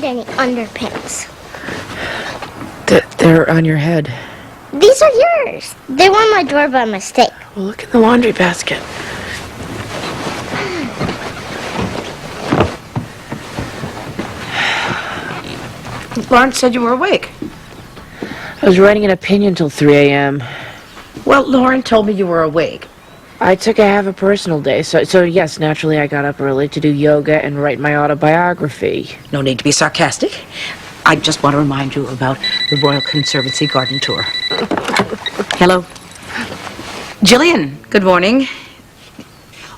any underpants. They're on your head. These are yours. They were on my drawer by mistake. Well, look in the laundry basket. Lauren said you were awake. I was writing an opinion till 3 a.m. Well, Lauren told me you were awake. I took a personal day, so yes, naturally I got up early to do yoga and write my autobiography. No need to be sarcastic. I just want to remind you about the Royal Conservancy Garden Tour. Hello. Gillian, good morning.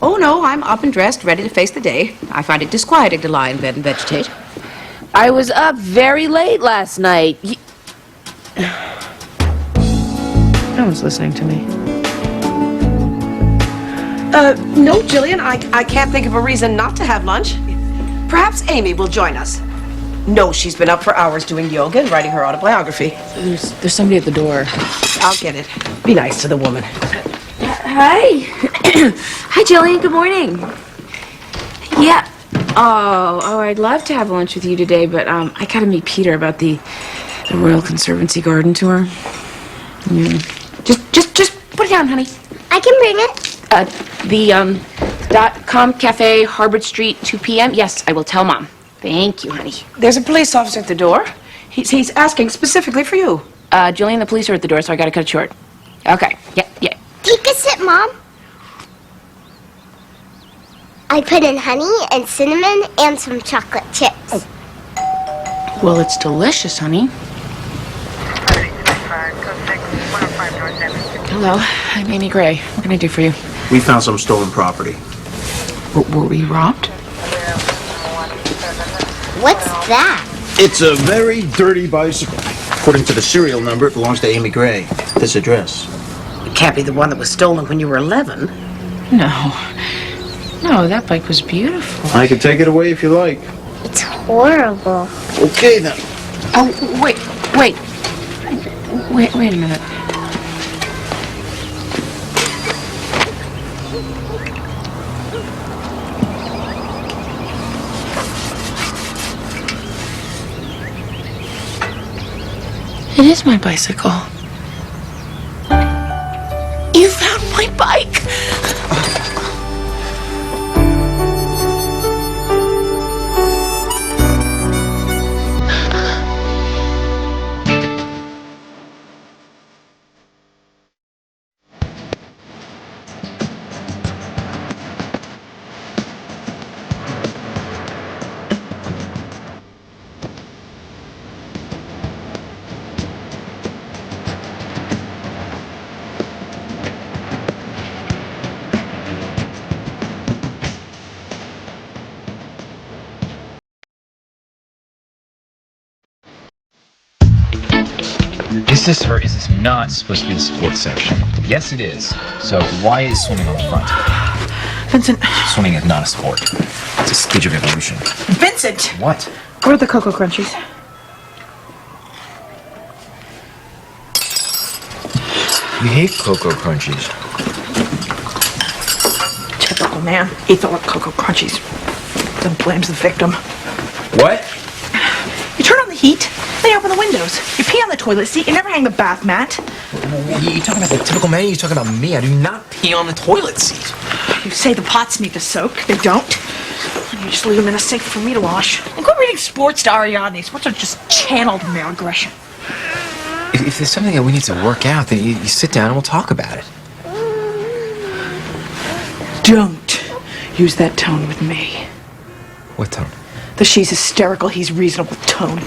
Oh, no, I'm up and dressed, ready to face the day. I find it disquieting to lie in bed and vegetate. I was up very late last night. No one's listening to me. No, Gillian, I can't think of a reason not to have lunch. Perhaps Amy will join us. No, she's been up for hours doing yoga and writing her autobiography. There's somebody at the door. I'll get it. Be nice to the woman. Hi. Hi, Jillian. Good morning. Yeah. Oh, I'd love to have lunch with you today, but I gotta meet Peter about the Royal Conservancy Garden Tour. Yeah. Just put it down, honey. I can bring it. The .com Cafe, Harvard Street, 2 p.m. Yes, I will tell Mom. Thank you, honey. There's a police officer at the door. He's asking specifically for you. Jillian, the police are at the door, so I gotta cut it short. Okay. Yeah. Take a sip, Mom. I put in honey and cinnamon and some chocolate chips. Oh. Well, it's delicious, honey. Hello, I'm Amy Gray. What can I do for you? We found some stolen property. Were we robbed? What's that? It's a very dirty bicycle. According to the serial number, it belongs to Amy Gray. This address. It can't be the one that was stolen when you were 11. No, that bike was beautiful. I can take it away if you like. It's horrible. Okay, then. Oh, wait a minute. It is my bicycle. You found my bike! Is this or is this not supposed to be the sports section? Yes, it is. So why is swimming on the front? Vincent. Swimming is not a sport. It's a stage of evolution. Vincent! What? Where are the Cocoa Crunchies? You hate Cocoa Crunchies. Typical man. Eats all the Cocoa Crunchies. Then blames the victim. What? You turn on the heat, they open the windows. You pee on the toilet seat, you never hang the bath mat. You talking about the typical man? You talking about me? I do not pee on the toilet seat. You say the pots need to soak. They don't. You just leave them in a sink for me to wash. And quit reading sports to Ariadne. Sports are just channeled male aggression. If there's something that we need to work out, then you sit down and we'll talk about it. Don't use that tone with me. What tone? The she's hysterical, he's reasonable tone.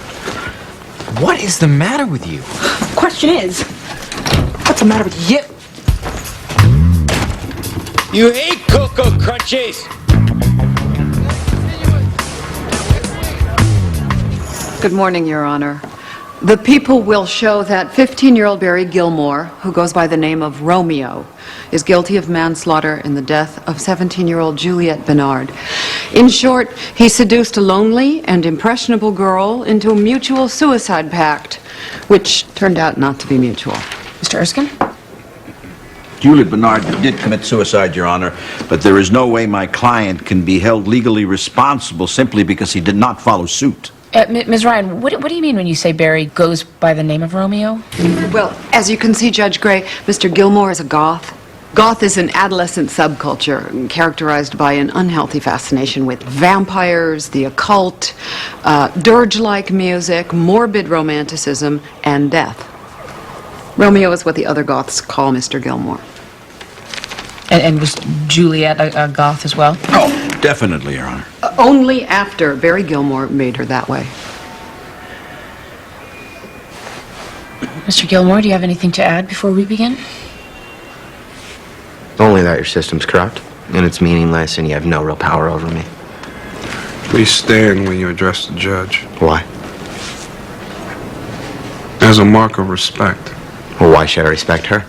What is the matter with you? Question is, what's the matter with you? You hate Cocoa Crunchies! Good morning, Your Honor. The people will show that 15-year-old Barry Gilmore, who goes by the name of Romeo, is guilty of manslaughter in the death of 17-year-old Juliet Bernard. In short, he seduced a lonely and impressionable girl into a mutual suicide pact, which turned out not to be mutual. Mr. Erskine? Juliet Bernard did commit suicide, Your Honor, but there is no way my client can be held legally responsible simply because he did not follow suit. Ms. Ryan, what do you mean when you say Barry goes by the name of Romeo? Well, as you can see, Judge Gray, Mr. Gilmore is a goth. Goth is an adolescent subculture characterized by an unhealthy fascination with vampires, the occult, dirge-like music, morbid romanticism, and death. Romeo is what the other goths call Mr. Gilmore. And was Juliet a goth as well? Oh, definitely, Your Honor. Only after Barry Gilmore made her that way. Mr. Gilmore, do you have anything to add before we begin? Only that your system's corrupt, and it's meaningless, and you have no real power over me. Please stand when you address the judge. Why? As a mark of respect. Well, why should I respect her?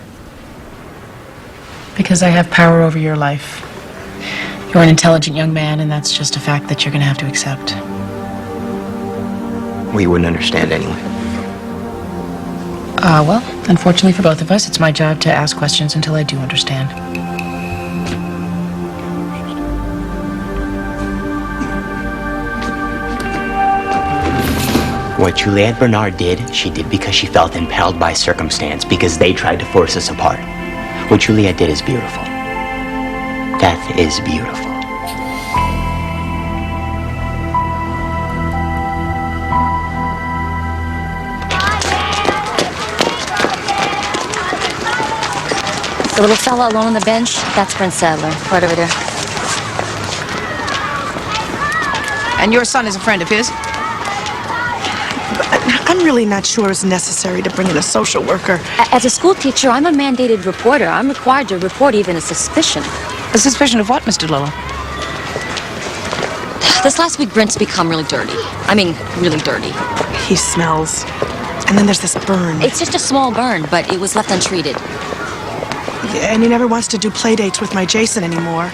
Because I have power over your life. You're an intelligent young man, and that's just a fact that you're going to have to accept. Well, you wouldn't understand anyway. Well, unfortunately for both of us, it's my job to ask questions until I do understand. What Juliet Bernard did, she did because she felt impelled by circumstance, because they tried to force us apart. What Juliet did is beautiful. Death is beautiful. The little fella alone on the bench, that's Brent Sadler, right over there. And your son is a friend of his? I'm really not sure it's necessary to bring in a social worker. As a school teacher, I'm a mandated reporter. I'm required to report even a suspicion. A suspicion of what, Mr. Lowell? This last week, Brent's become really dirty. I mean, really dirty. He smells. And then there's this burn. It's just a small burn, but it was left untreated. Yeah, and he never wants to do play dates with my Jason anymore.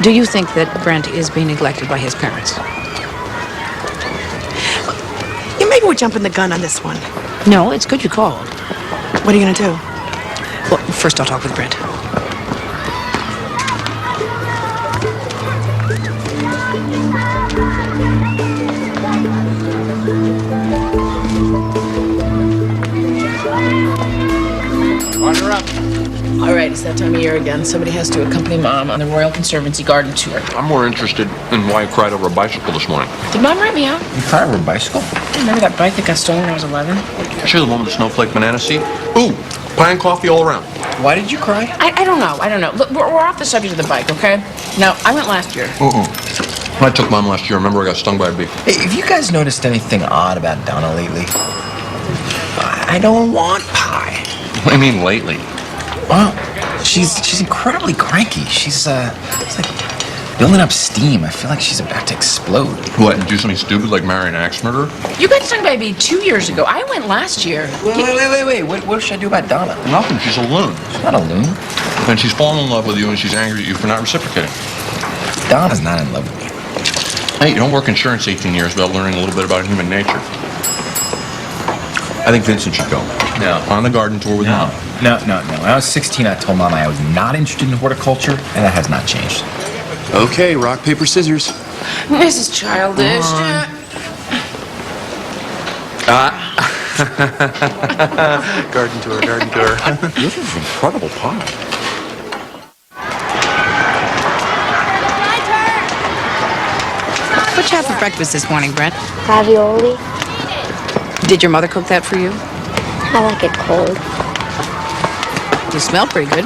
Do you think that Brent is being neglected by his parents? Yeah, maybe we're jumping the gun on this one. No, it's good you called. What are you gonna do? Well, first I'll talk with Brent. Order up. All right, it's that time of year again. Somebody has to accompany Mom on the Royal Conservancy Garden Tour. I'm more interested in why you cried over a bicycle this morning. Did Mom write me out? You cried over a bicycle? Remember that bike that got stolen when I was 11? Sure, the one with the snowflake banana seat? Ooh, pie and coffee all around. Why did you cry? I don't know. Look, we're off the subject of the bike, okay? Now, I went last year. I took Mom last year. Remember, I got stung by a bee. Hey, have you guys noticed anything odd about Donna lately? I don't want pie. What do you mean, lately? Well, she's incredibly cranky. She's it's like building up steam. I feel like she's about to explode. What, do something stupid like marry an axe murderer? You got stung by a bee 2 years ago. I went last year. Wait. What should I do about Donna? Nothing. She's a loon. She's not a loon. And she's fallen in love with you, and she's angry at you for not reciprocating. Donna's not in love with me. Hey, you don't work insurance 18 years without learning a little bit about human nature. I think Vincent should go. No. On the garden tour with Mom. No. When I was 16, I told Mom I was not interested in horticulture, and that has not changed. Okay, rock, paper, scissors. This is childish. Garden tour. This is incredible pie. What'd you have for breakfast this morning, Brent? Ravioli. Did your mother cook that for you? I like it cold. You smell pretty good.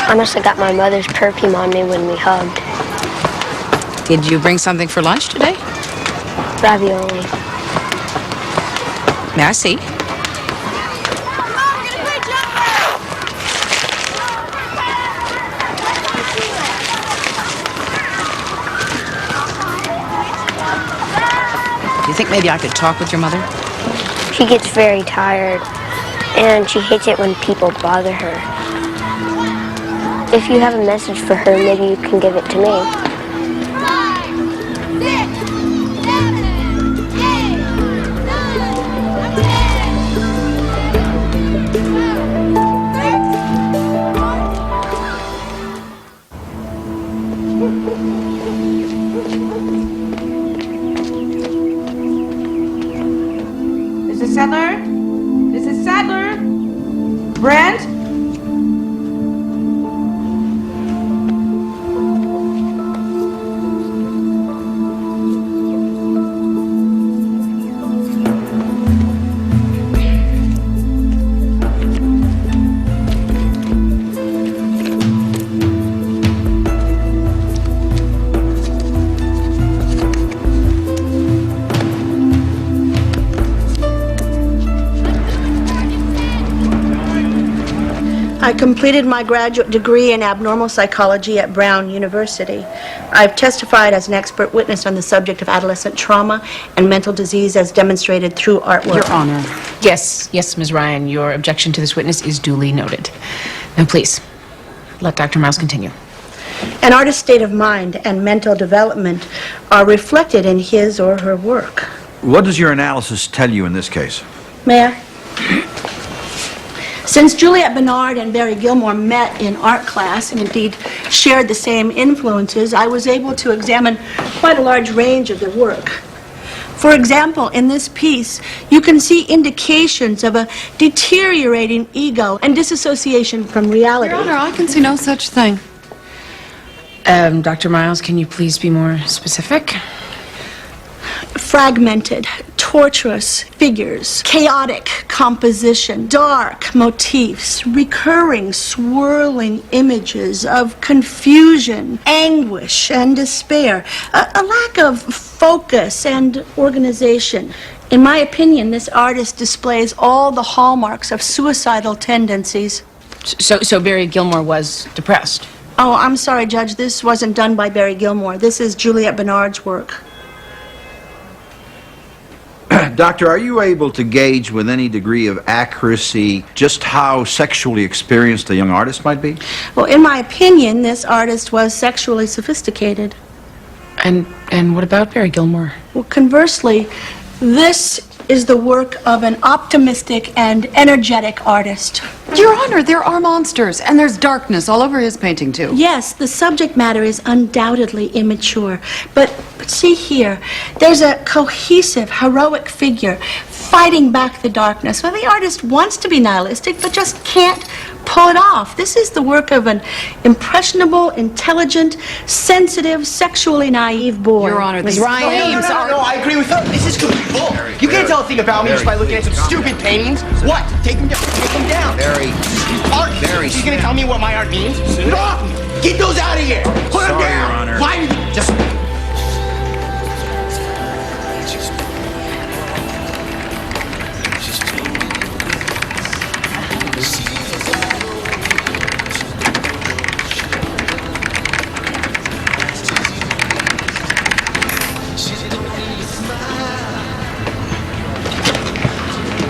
I must have got my mother's perfume on me when we hugged. Did you bring something for lunch today? Ravioli. May I see? Do you think maybe I could talk with your mother? She gets very tired, and she hates it when people bother her. If you have a message for her, maybe you can give it to me. Mrs. Sadler? Mrs. Sadler? Brent? I completed my graduate degree in abnormal psychology at Brown University. I've testified as an expert witness on the subject of adolescent trauma and mental disease as demonstrated through artwork. Your Honor. Yes, Ms. Ryan, your objection to this witness is duly noted. Now, please, let Dr. Miles continue. An artist's state of mind and mental development are reflected in his or her work. What does your analysis tell you in this case? May I? Since Juliet Bernard and Barry Gilmore met in art class and indeed shared the same influences, I was able to examine quite a large range of their work. For example, in this piece, you can see indications of a deteriorating ego and disassociation from reality. Your Honor, I can see no such thing. Dr. Miles, can you please be more specific? Fragmented, tortuous figures, chaotic composition, dark motifs, recurring, swirling images of confusion, anguish, and despair, a lack of focus and organization. In my opinion, this artist displays all the hallmarks of suicidal tendencies. So Barry Gilmore was depressed? Oh, I'm sorry, Judge. This wasn't done by Barry Gilmore. This is Juliet Bernard's work. Doctor, are you able to gauge with any degree of accuracy just how sexually experienced a young artist might be? Well, in my opinion, this artist was sexually sophisticated. And what about Barry Gilmore? Well, conversely, this is the work of an optimistic and energetic artist. Your Honor, there are monsters, and there's darkness all over his painting, too. Yes, the subject matter is undoubtedly immature. But see here, there's a cohesive, heroic figure fighting back the darkness. Well, the artist wants to be nihilistic, but just can't pull it off. This is the work of an impressionable, intelligent, sensitive, sexually naive boy. Your Honor, these claims are... No, I agree with her. This is complete bull. You can't tell a thing about me just by looking at some stupid paintings. What? Take them down. Take them down. Art. She's gonna tell me what my art means? No! Get those out of here. Put them down. Your Honor. Why? Just...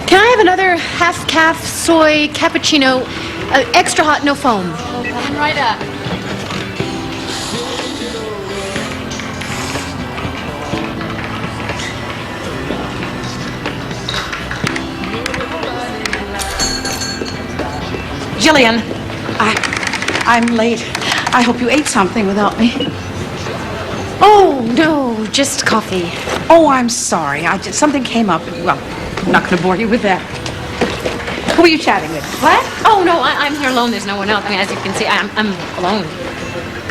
Can I have another half-calf soy cappuccino, extra hot, no foam? Coming right up. Gillian, I'm late. I hope you ate something without me. Oh, no, just coffee. Oh, I'm sorry. Something came up. Well, I'm not going to bore you with that. Who are you chatting with? What? Oh, no, I'm here alone. There's no one else. I mean, as you can see, I'm alone.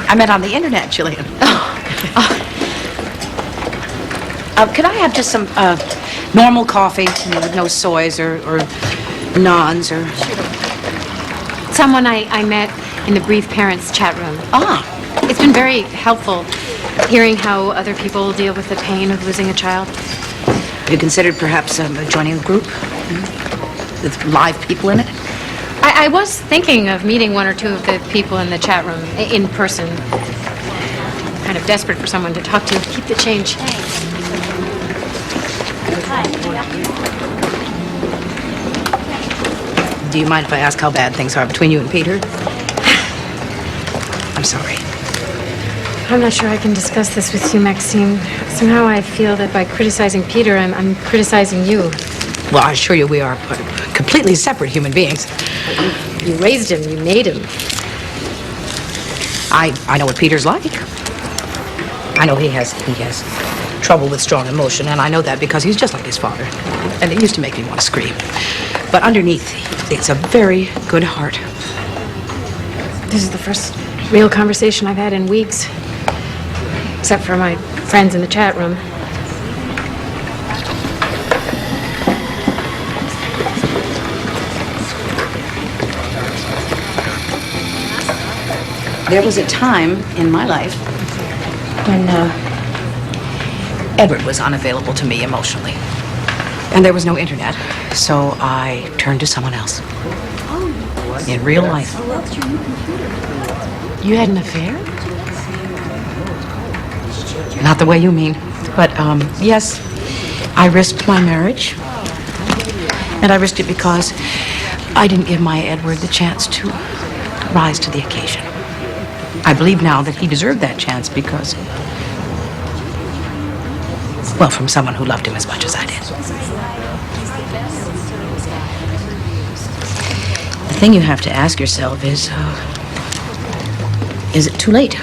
I met on the internet, Gillian. Could I have just some normal coffee, with no soys or nons or... Someone I met in the bereaved-parents chat room. Ah. It's been very helpful hearing how other people deal with the pain of losing a child. Have you considered perhaps joining a group with live people in it? I was thinking of meeting one or two of the people in the chat room in person. Kind of desperate for someone to talk to. Keep the change. Do you mind if I ask how bad things are between you and Peter? I'm sorry. I'm not sure I can discuss this with you, Maxine. Somehow I feel that by criticizing Peter, I'm criticizing you. Well, I assure you we are completely separate human beings. You raised him. You made him. I know what Peter's like. I know he has trouble with strong emotion, and I know that because he's just like his father. And it used to make me want to scream. But underneath, it's a very good heart. This is the first real conversation I've had in weeks. Except for my friends in the chat room. There was a time in my life when Edward was unavailable to me emotionally. And there was no internet, so I turned to someone else. In real life. You had an affair? Not the way you mean. But, yes, I risked my marriage. And I risked it because I didn't give my Edward the chance to rise to the occasion. I believe now that he deserved that chance because, well, from someone who loved him as much as I did. The thing you have to ask yourself is it too late?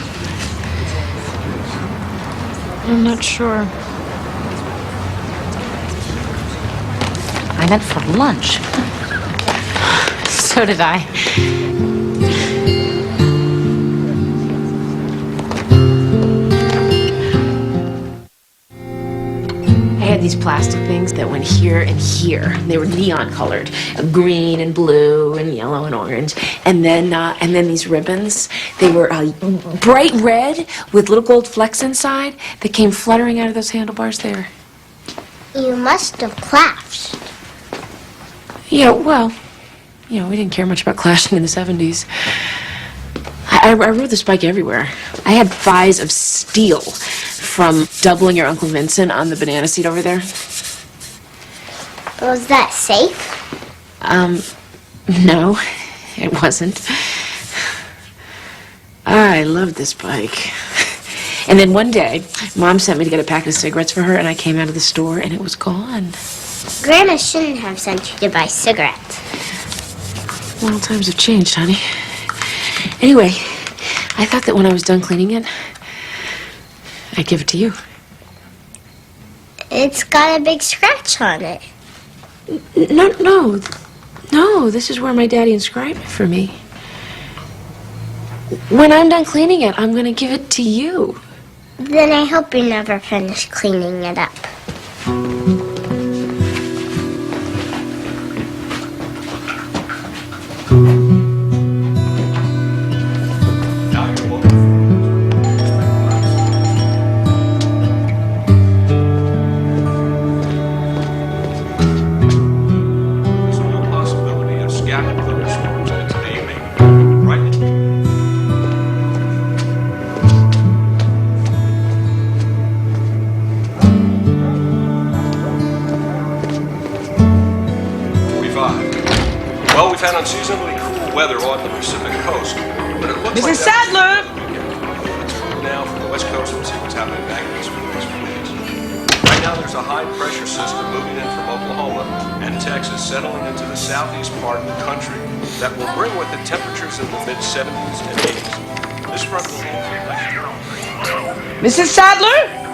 I'm not sure. I meant for lunch. So did I. I had these plastic things that went here and here. They were neon colored, green and blue and yellow and orange. And then these ribbons, they were bright red with little gold flecks inside that came fluttering out of those handlebars there. You must have clashed. Yeah, well, we didn't care much about clashing in the 70s. I rode this bike everywhere. I had thighs of steel from doubling your Uncle Vincent on the banana seat over there. Was that safe? No, it wasn't. I loved this bike. And then one day, Mom sent me to get a pack of cigarettes for her, and I came out of the store, and it was gone. Grandma shouldn't have sent you to buy cigarettes. Well, times have changed, honey. Anyway, I thought that when I was done cleaning it, I'd give it to you. It's got a big scratch on it. No, this is where my daddy inscribed it for me. When I'm done cleaning it, I'm gonna give it to you. Then I hope you never finish cleaning it up. Well, we've had unseasonably cool weather on the Pacific coast, but it looks Mrs. Sadler! Let's move now from the west coast and see what's happening back in these next few days. Right now, there's a high-pressure system moving in from Oklahoma and Texas, settling into the southeast part of the country that will bring with it temperatures in the mid-70s and 80s. This front will Mrs. Sadler?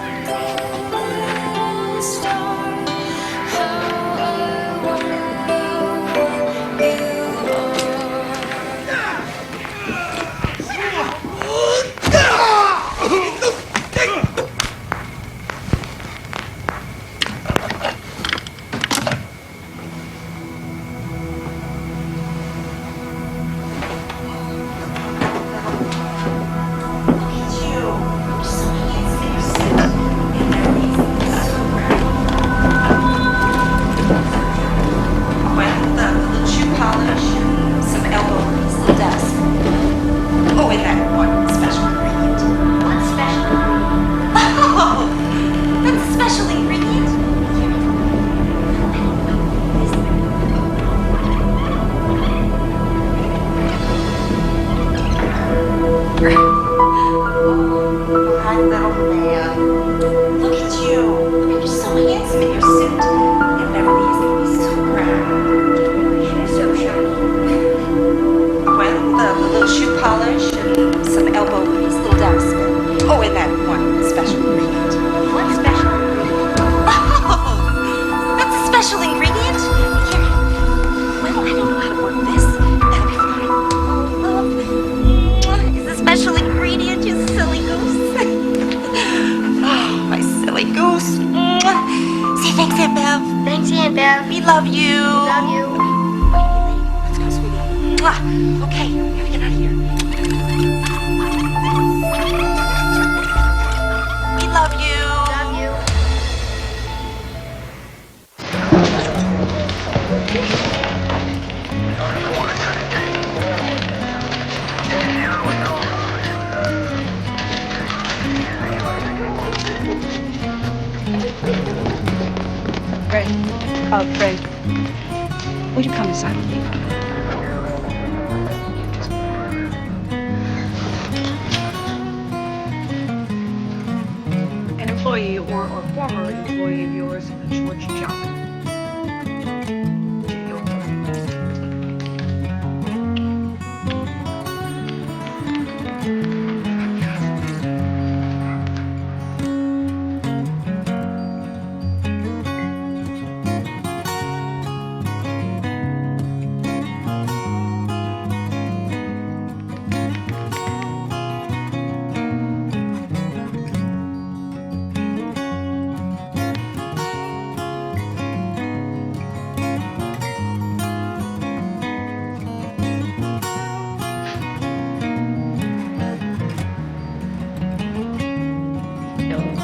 Teddy Bear. We love you. We love you. Let's go, sweetie. Mwah. Okay, we gotta get out of here. We love you. Love you. Brent, would you come inside with me? An employee or former employee of yours, George Jowett.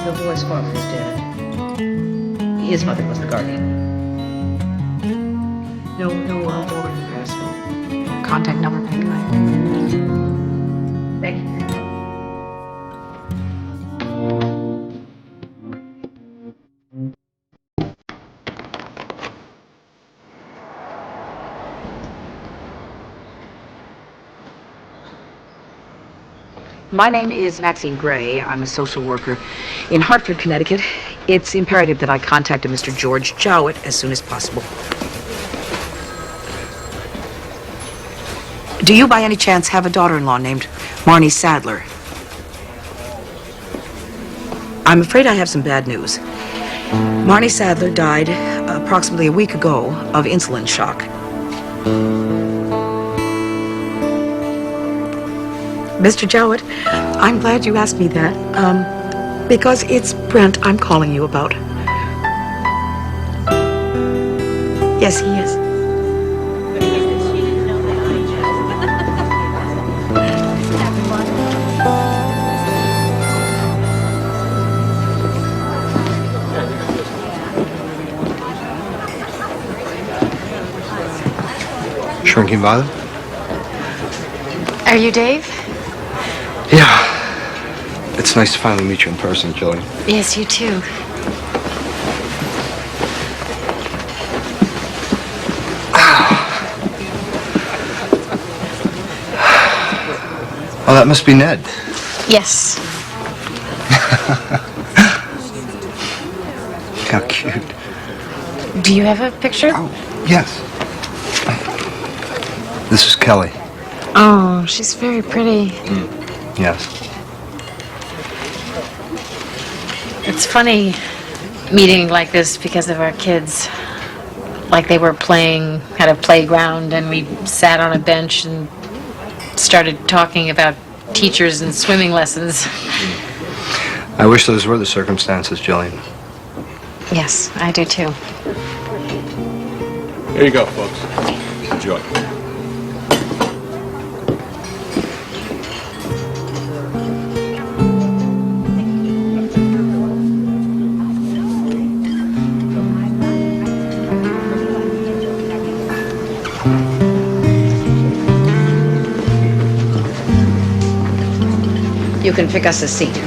The boy's father is dead. His mother was the guardian. No order in the past. Contact number, Becky. My name is Maxine Gray. I'm a social worker in Hartford, Connecticut. It's imperative that I contact a Mr. George Jowett as soon as possible. Do you by any chance have a daughter-in-law named Marne Sadler? I'm afraid I have some bad news. Marne Sadler died approximately a week ago of insulin shock. Mr. Jowett, I'm glad you asked me that, because it's Brent I'm calling you about. Yes, he is. Shrinking Violet? Are you Dave? Yeah. It's nice to finally meet you in person, Gillian. Yes, you too. Oh, that must be Ned. Yes. How cute. Do you have a picture? Oh, yes. This is Kelly. Oh, she's very pretty. Yes. It's funny meeting like this because of our kids. Like they were playing at a playground and we sat on a bench and started talking about teachers and swimming lessons. I wish those were the circumstances, Gillian. Yes, I do too. Here you go, folks. Enjoy. You can pick us a seat.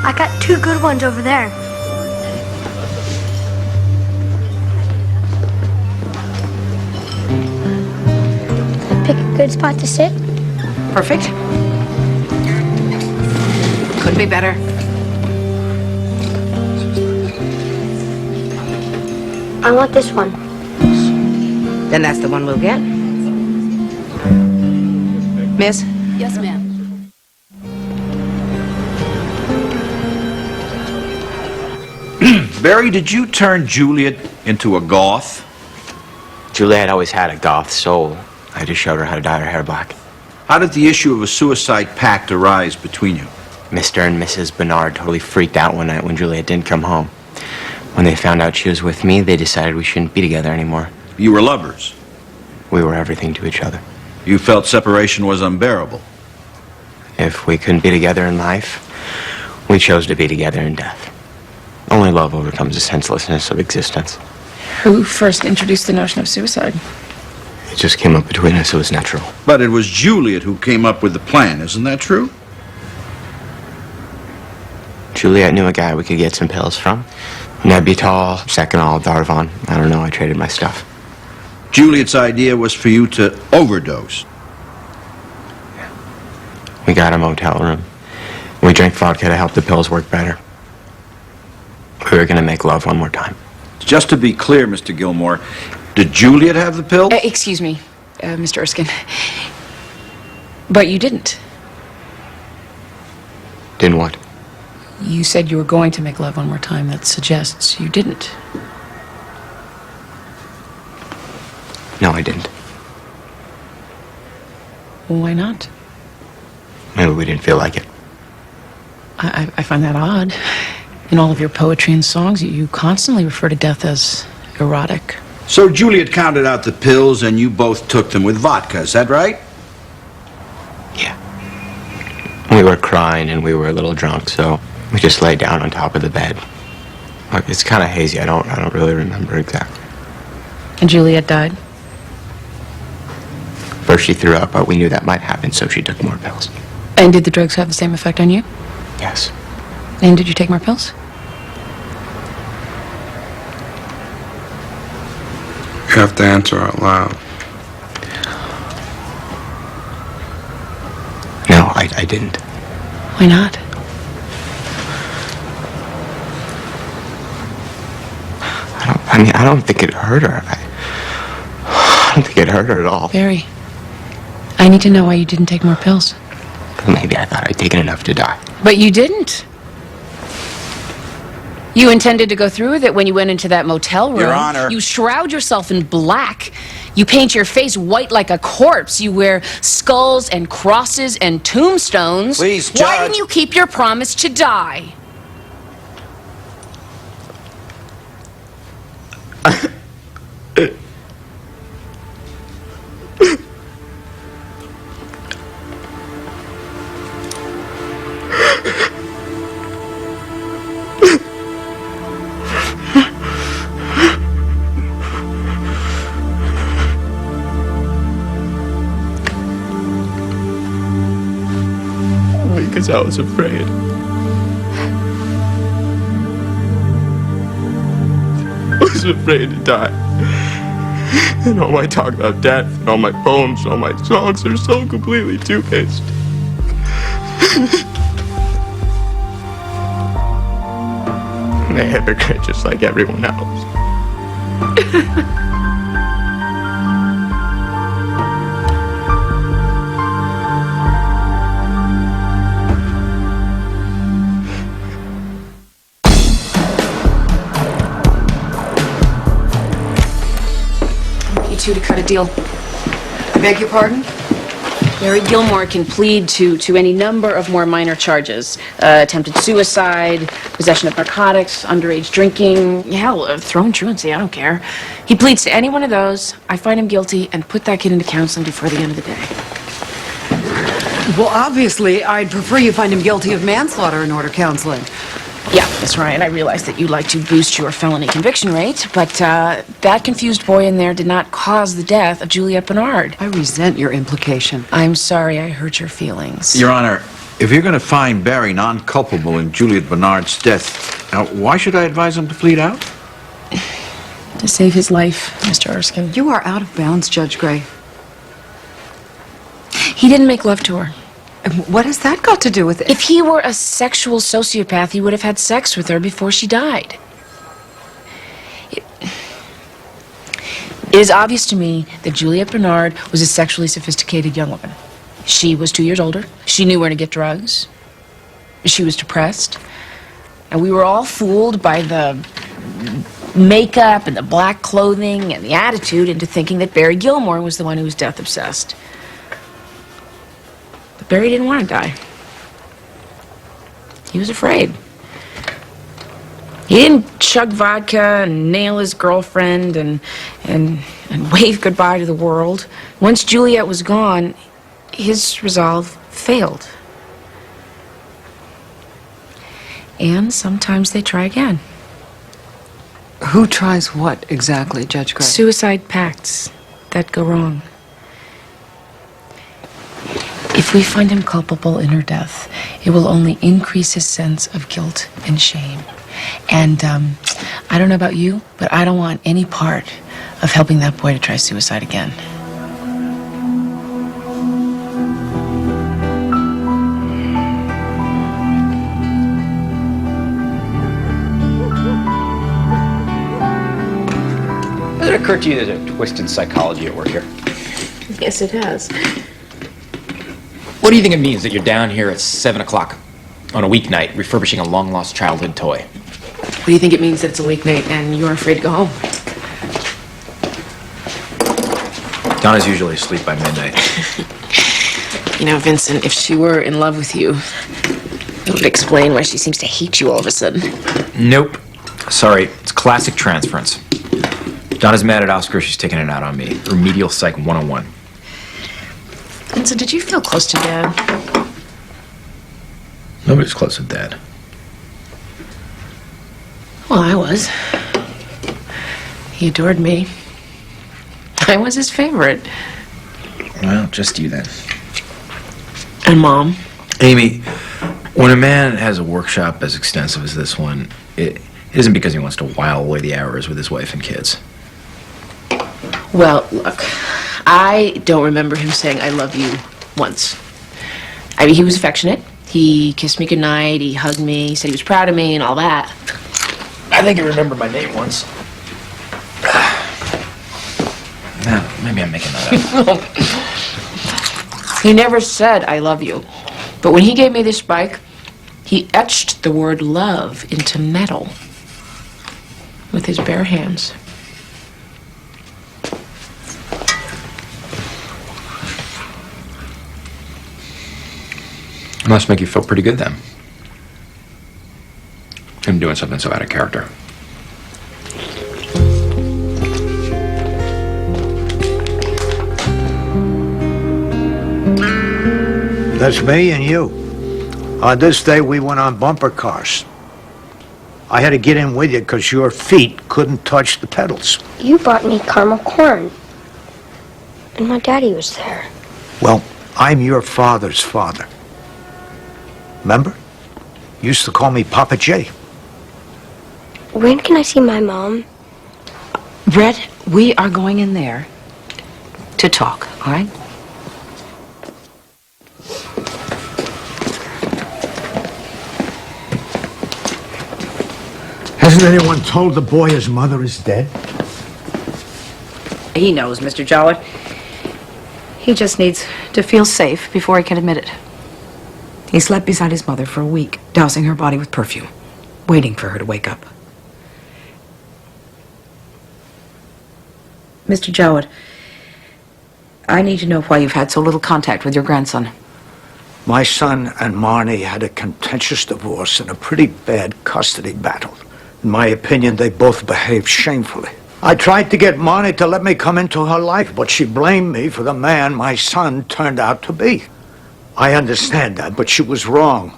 I got 2 good ones over there. Pick a good spot to sit. Perfect. Couldn't be better. I want this one. Then that's the one we'll get. Miss? Yes, ma'am. Barry, did you turn Juliet into a goth? Juliet always had a goth soul. I just showed her how to dye her hair black. How did the issue of a suicide pact arise between you? Mr. and Mrs. Bernard totally freaked out one night when Juliet didn't come home. When they found out she was with me, they decided we shouldn't be together anymore. You were lovers. We were everything to each other. You felt separation was unbearable. If we couldn't be together in life, we chose to be together in death. Only love overcomes the senselessness of existence. Who first introduced the notion of suicide? It just came up between us. It was natural. But it was Juliet who came up with the plan, isn't that true? Juliet knew a guy we could get some pills from. Nebutal, Seconal, Darvon. I don't know, I traded my stuff. Juliet's idea was for you to overdose. We got a motel room. We drank vodka to help the pills work better. We were gonna make love one more time. Just to be clear, Mr. Gilmore, did Juliet have the pill? Excuse me, Mr. Erskine. But you didn't. Didn't what? You said you were going to make love one more time. That suggests you didn't. No, I didn't. Well, why not? Maybe we didn't feel like it. I find that odd. In all of your poetry and songs, you constantly refer to death as erotic. So Juliet counted out the pills and you both took them with vodka, is that right? Yeah. We were crying and we were a little drunk, so we just laid down on top of the bed. Look, it's kind of hazy. I don't really remember exactly. And Juliet died? First she threw up, but we knew that might happen, so she took more pills. And did the drugs have the same effect on you? Yes. And did you take more pills? You have to answer out loud. No, I didn't. Why not? I don't think it hurt her. I don't think it hurt her at all. Barry, I need to know why you didn't take more pills. Maybe I thought I'd taken enough to die. But you didn't. You intended to go through with it when you went into that motel room. Your Honor. You shroud yourself in black. You paint your face white like a corpse. You wear skulls and crosses and tombstones. Please, Why Judge. didn't you keep your promise to die? Because I was afraid. I was afraid to die. And all my talk about death, and all my poems, and all my songs are so completely two-faced. I'm a hypocrite just like everyone else. To cut a deal. I beg your pardon? Barry Gilmore can plead to any number of more minor charges. Attempted suicide, possession of narcotics, underage drinking, hell, throwing truancy, I don't care. He pleads to any one of those, I find him guilty, and put that kid into counseling before the end of the day. Well, obviously, I'd prefer you find him guilty of manslaughter and order counseling. Yeah, that's right. I realize that you like to boost your felony conviction rate, but that confused boy in there did not cause the death of Juliet Bernard. I resent your implication. I'm sorry I hurt your feelings. Your Honor, if you're going to find Barry non-culpable in Juliet Bernard's death, now, why should I advise him to plead out? To save his life, Mr. Erskine. You are out of bounds, Judge Gray. He didn't make love to her. What has that got to do with it? If he were a sexual sociopath, he would have had sex with her before she died. It is obvious to me that Juliet Bernard was a sexually sophisticated young woman. She was 2 years older. She knew where to get drugs. She was depressed. And we were all fooled by the makeup and the black clothing and the attitude into thinking that Barry Gilmore was the one who was death obsessed. But Barry didn't want to die. He was afraid. He didn't chug vodka and nail his girlfriend and wave goodbye to the world. Once Juliet was gone, his resolve failed. And sometimes they try again. Who tries what exactly, Judge Gray? Suicide pacts that go wrong. If we find him culpable in her death, it will only increase his sense of guilt and shame. And I don't know about you, but I don't want any part of helping that boy to try suicide again. Has it occurred to you there's a twisted psychology at work here? Yes, it has. What do you think it means that you're down here at 7 o'clock on a weeknight refurbishing a long-lost childhood toy? What do you think it means that it's a weeknight and you're afraid to go home? Donna's usually asleep by midnight. You know, Vincent, if she were in love with you, it would explain why she seems to hate you all of a sudden. Nope. Sorry, it's classic transference. Donna's mad at Oscar, she's taking it out on me. Remedial Psych 101. Vincent, did you feel close to Dad? Nobody's close with Dad. Well, I was. He adored me. I was his favorite. Well, just you then. And Mom. Amy, when a man has a workshop as extensive as this one, it isn't because he wants to while away the hours with his wife and kids. Well, look, I don't remember him saying I love you once. I mean, he was affectionate. He kissed me goodnight, he hugged me, he said he was proud of me and all that. I think he remembered my name once. No, maybe I'm making that up. He never said I love you. But when he gave me this bike, he etched the word love into metal with his bare hands. It must make you feel pretty good then. Him doing something so out of character. That's me and you. On this day, we went on bumper cars. I had to get in with you because your feet couldn't touch the pedals. You brought me caramel corn. And my daddy was there. Well, I'm your father's father. Remember? You used to call me Papa J. When can I see my mom? Brett, we are going in there to talk, all right? Hasn't anyone told the boy his mother is dead? He knows, Mr. Jowett. He just needs to feel safe before he can admit it. He slept beside his mother for a week, dousing her body with perfume, waiting for her to wake up. Mr. Jowett, I need to know why you've had so little contact with your grandson. My son and Marne had a contentious divorce and a pretty bad custody battle. In my opinion, they both behaved shamefully. I tried to get Marne to let me come into her life, but she blamed me for the man my son turned out to be. I understand that, but she was wrong.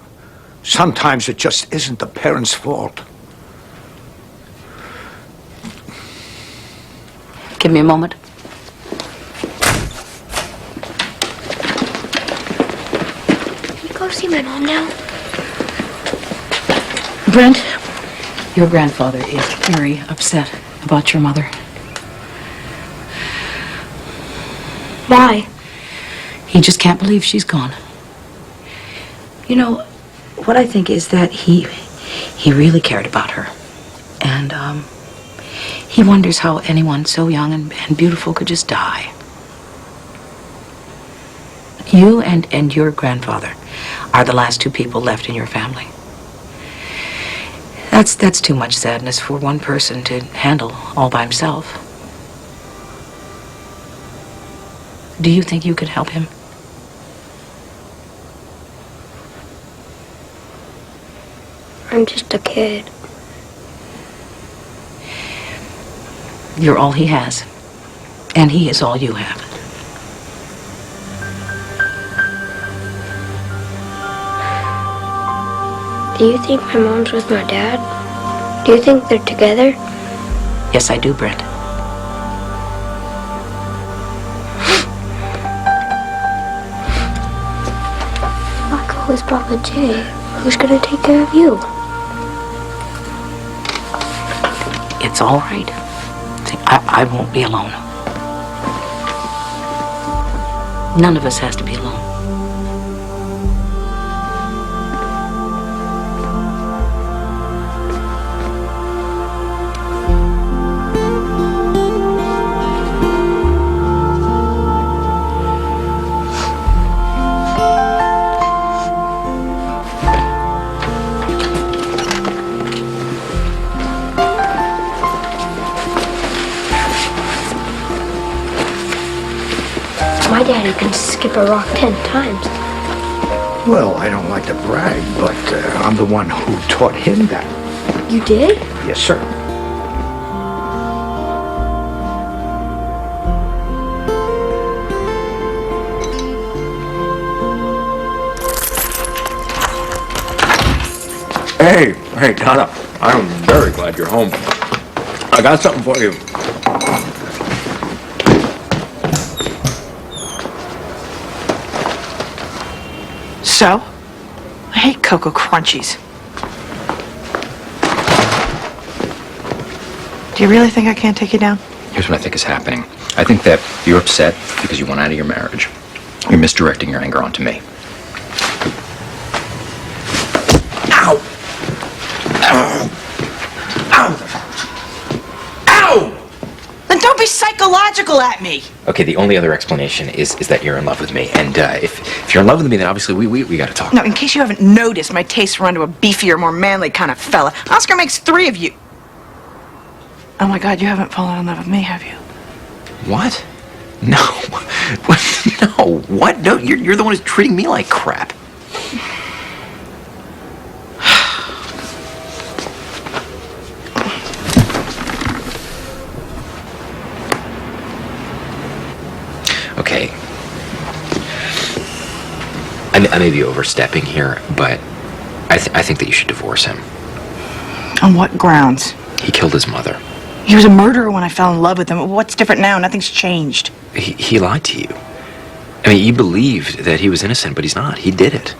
Sometimes it just isn't the parents' fault. Give me a moment. Can you go see my mom now? Brent, your grandfather is very upset about your mother. Why? He just can't believe she's gone. You know, what I think is that he really cared about her. And, he wonders how anyone so young and beautiful could just die. You and your grandfather are the last two people left in your family. That's too much sadness for one person to handle all by himself. Do you think you could help him? I'm just a kid. You're all he has. And he is all you have. Do you think my mom's with my dad? Do you think they're together? Yes, I do, Brent. Michael is Papa J. Who's gonna take care of you? It's all right. See, I won't be alone. None of us has to be alone. My daddy can skip a rock 10 times. Well, I don't like to brag, but I'm the one who taught him that. You did? Yes, sir. Hey, Donna. I'm very glad you're home. I got something for you. So? I hate Cocoa Crunchies. Do you really think I can't take you down? Here's what I think is happening. I think that you're upset because you want out of your marriage. You're misdirecting your anger onto me. Ow! Ow! Ow! Ow! Then don't be psychological at me. Okay, the only other explanation is that you're in love with me. And if you're in love with me, then obviously we got to talk. No, in case you haven't noticed, my tastes run to a beefier, more manly kind of fella. Oscar makes 3 of you. Oh my God, you haven't fallen in love with me, have you? What? No. No. What? No, you're the one who's treating me like crap. Okay. I may be overstepping here, but I think that you should divorce him. On what grounds? He killed his mother. He was a murderer when I fell in love with him. What's different now? Nothing's changed. He lied to you. I mean, you believed that he was innocent, but he's not. He did it.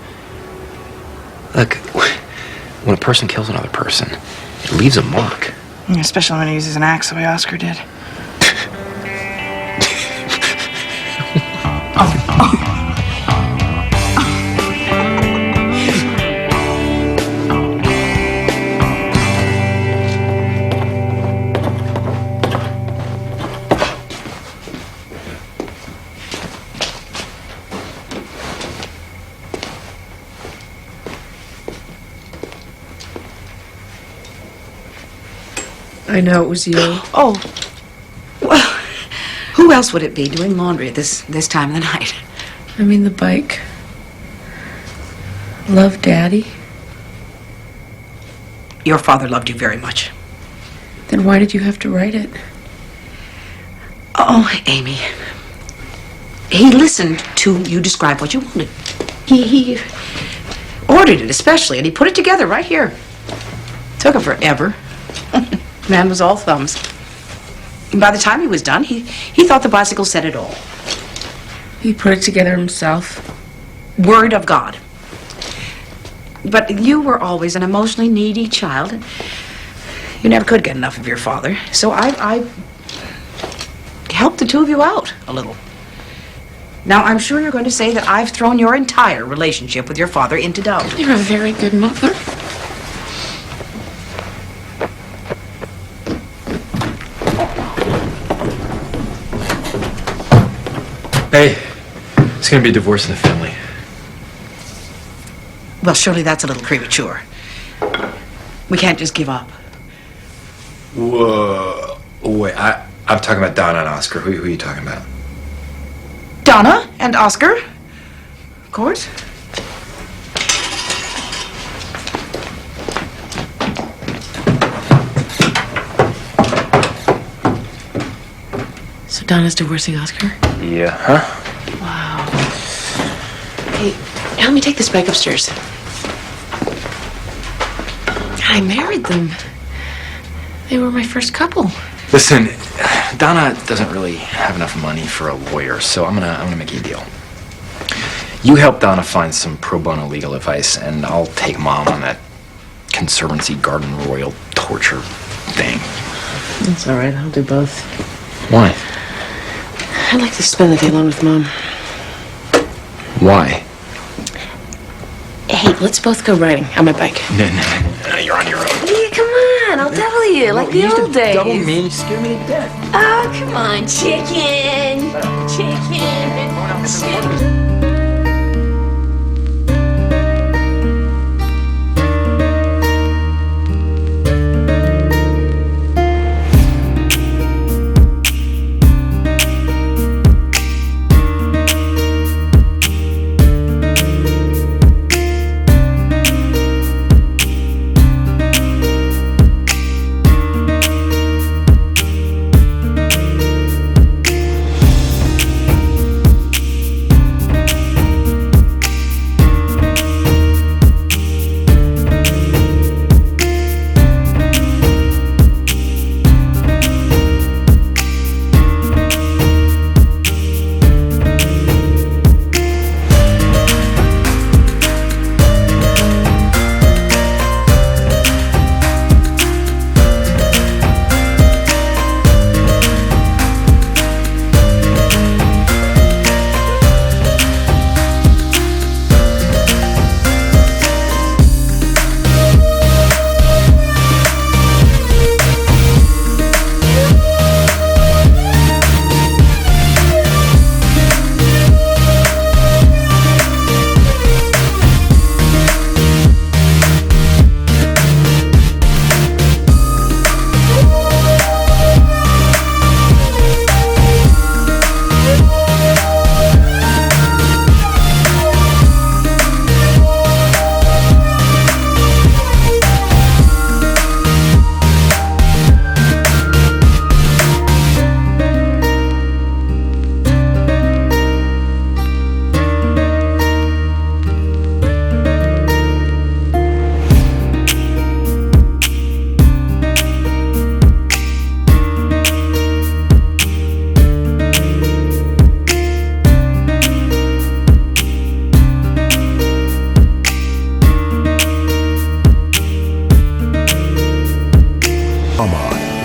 Look, when a person kills another person, it leaves a mark. Especially when he uses an axe the way Oscar did. I know it was you. Oh. Well, who else would it be doing laundry at this time of the night? I mean the bike. Love Daddy? Your father loved you very much. Then why did you have to write it? Oh, Amy. He listened to you describe what you wanted. He ordered it especially, and he put it together right here. Took him forever. Man was all thumbs. And by the time he was done, he thought the bicycle said it all. He put it together himself. Word of God. But you were always an emotionally needy child, and you never could get enough of your father. So I helped the two of you out a little. Now, I'm sure you're going to say that I've thrown your entire relationship with your father into doubt. You're a very good mother. Hey, it's gonna be a divorce in the family. Well, surely that's a little premature. We can't just give up. Whoa. Wait, I'm talking about Donna and Oscar. Who are you talking about? Donna and Oscar, of course. Donna's divorcing Oscar? Yeah, huh? Wow. Hey, help me take this bike upstairs. I married them. They were my first couple. Listen, Donna doesn't really have enough money for a lawyer, so I'm gonna make you a deal. You help Donna find some pro bono legal advice, and I'll take Mom on that Conservancy Garden Royal torture thing. That's all right. I'll do both. Why? I'd like to spend the day alone with Mom. Why? Hey, let's both go riding on my bike. No, you're on your own. Yeah, come on. I'll double you like the old days. Double me, you scare me to death. Oh, come on, chicken. Chicken.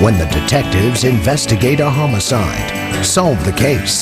When the detectives investigate a homicide, solve the case,